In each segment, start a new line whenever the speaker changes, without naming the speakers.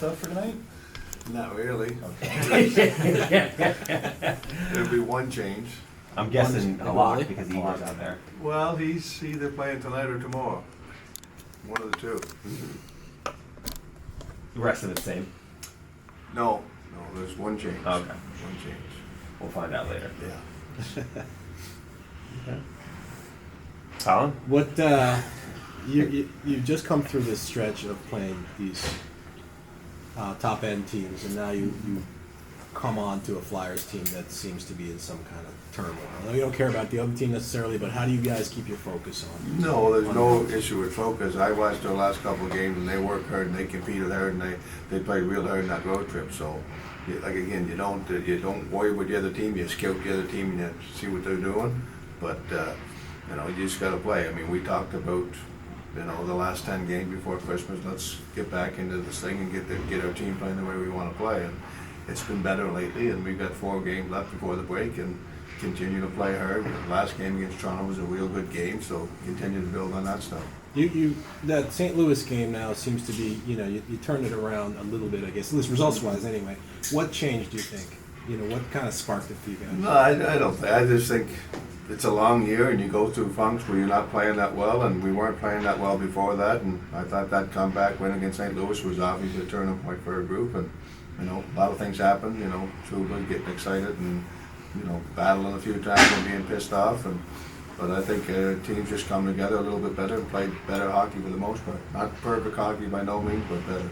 stuff for tonight?
Not really.
Okay.
There'll be one change.
I'm guessing a lot
Really?
because Eagles out there.
Well, he's either playing tonight or tomorrow. One of the two.
The rest of it's same.
No, there's one change.
Okay.
One change.
We'll find out later.
Yeah.
Colin?
What you just come through this stretch of playing these top end teams, and now you come on to a Flyers team that seems to be in some kind of turmoil. I know you don't care about the other team necessarily, but how do you guys keep your focus on?
No, there's no issue with focus. I watched their last couple of games, and they worked hard, and they competed hard, and they played real hard in that road trip. So, like again, you don't worry with the other team. You scout the other team and you see what they're doing. But you just got to play. I mean, we talked about the last 10 games before Christmas. Let's get back into this thing and get our team playing the way we want to play. And it's been better lately, and we've got 4 games left before the break, and continue to play hard. The last game against Toronto was a real good game, so continue to build on that stuff.
You that St. Louis game now seems to be you turned it around a little bit, I guess, at least results wise anyway. What changed, do you think? What kind of sparked it for you guys?
No, I don't think. I just think it's a long year, and you go through funks where you're not playing that well, and we weren't playing that well before that. And I thought that comeback win against St. Louis was obviously a turning point for our group. And a lot of things happened. Trouba getting excited and battling a few times and being pissed off. But I think teams just come together a little bit better and played better hockey for the most part. Not perfect hockey by no means, but better.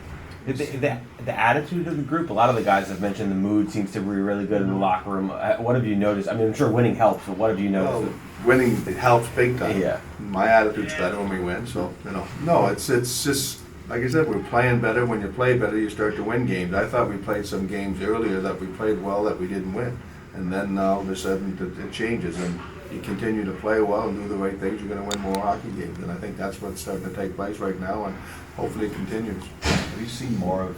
The attitude of the group, a lot of the guys have mentioned the mood seems to be really good in the locker room. What have you noticed? I mean, I'm sure winning helps, but what have you noticed?
Well, winning, it helps big time.
Yeah.
My attitude's better when we win, so, no, it's just, like I said, we're playing better. When you play better, you start to win games. I thought we played some games earlier that we played well that we didn't win. And then all of a sudden it changes, and you continue to play well and do the right things, you're going to win more hockey games. And I think that's what's starting to take place right now, and hopefully it continues.
Have you seen more of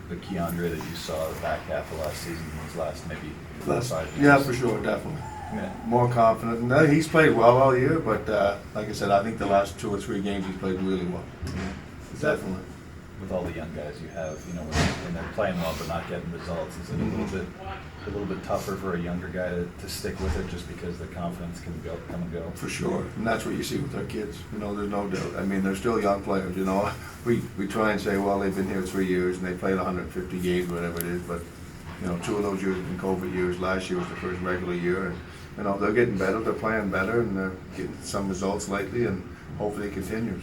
the Keandre that you saw the back half of last season than his last maybe 4 or 5 years?
Yeah, for sure, definitely.
Yeah.
More confident. No, he's played well all year, but like I said, I think the last 2 or 3 games he's played really well. Definitely.
With all the young guys you have, when they're playing well but not getting results, is it a little bit tougher for a younger guy to stick with it just because the confidence can come and go?
For sure, and that's what you see with our kids. There's no doubt. I mean, they're still young players. We try and say, well, they've been here 3 years and they played 150 games, whatever it is. But 2 of those years have been COVID years. Last year was the first regular year, and they're getting better. They're playing better, and they're getting some results lately, and hopefully it continues.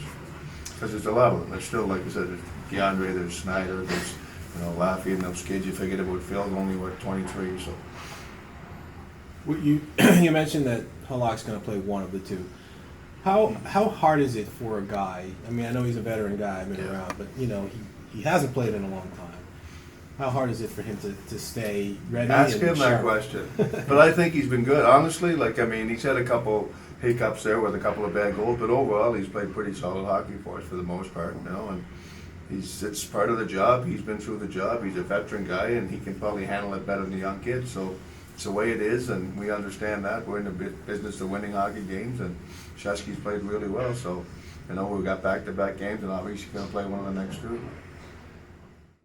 Because there's a lot of them. There's still, like I said, there's DeAndre, there's Snyder, there's Laffy, and those kids. You figured it would fill only 23, so.
You mentioned that Halak's going to play one of the two. How hard is it for a guy? I mean, I know he's a veteran guy, been around, but he hasn't played in a long time. How hard is it for him to stay ready?
Ask
and
him
sharp?
that question. But I think he's been good, honestly. He's had a couple hiccups there with a couple of bad goals, but overall he's played pretty solid hockey for us for the most part, and it's part of the job. He's been through the job. He's a veteran guy, and he can probably handle it better than the young kids. So it's the way it is, and we understand that. We're in the business of winning hockey games, and Shesky's played really well. So, we've got back-to-back games, and obviously he's going to play one of the next 2.